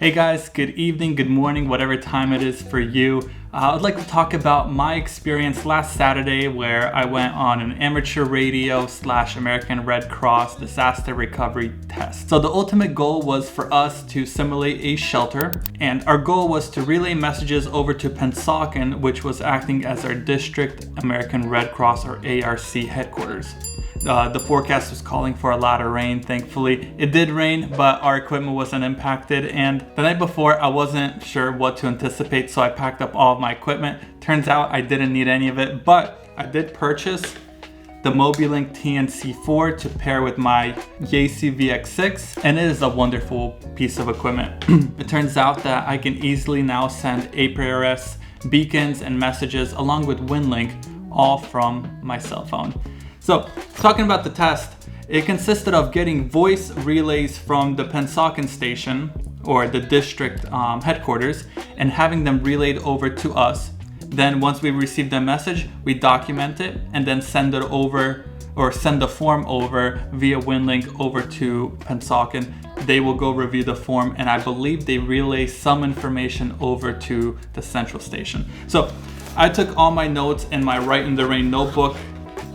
Hey guys, good evening, good morning, whatever time it is for you. I'd like to talk about my experience last Saturday where I went on an amateur radio / American Red Cross disaster recovery test. So the ultimate goal was for us to simulate a shelter, and our goal was to relay messages over to Pennsauken, which was acting as our district American Red Cross or ARC headquarters. The forecast was calling for a lot of rain. Thankfully, it did rain, but our equipment wasn't impacted. And the night before, I wasn't sure what to anticipate, so I packed up all of my equipment. Turns out I didn't need any of it, but I did purchase the Mobilink TNC4 to pair with my Yaesu VX6, and it is a wonderful piece of equipment. It turns out that I can easily now send APRS beacons and messages along with WinLink all from my cell phone. So, talking about the test, it consisted of getting voice relays from the Pennsauken station or the district headquarters and having them relayed over to us. Then once we receive the message, we document it and then send it over or send the form over via WinLink over to Pennsauken. They will go review the form, and I believe they relay some information over to the central station. So I took all my notes in my Write in the Rain notebook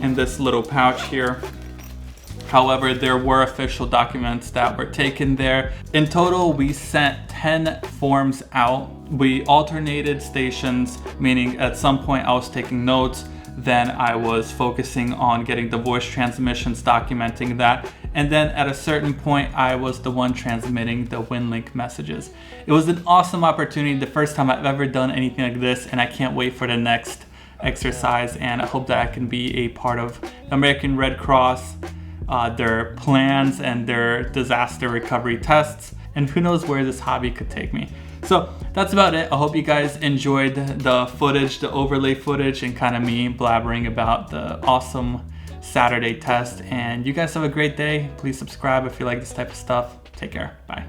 in this little pouch here. However, there were official documents that were taken there. In total, we sent 10 forms out. We alternated stations, meaning at some point I was taking notes, then I was focusing on getting the voice transmissions, documenting that, and then at a certain point I was the one transmitting the WinLink messages. It was an awesome opportunity, the first time I've ever done anything like this, and I can't wait for the next exercise, and I hope that I can be a part of American Red Cross, their plans and their disaster recovery tests, and who knows where this hobby could take me. So that's about it. I hope you guys enjoyed the footage, the overlay footage, and kind of me blabbering about the awesome Saturday test. And you guys have a great day. Please subscribe if you like this type of stuff. Take care. Bye.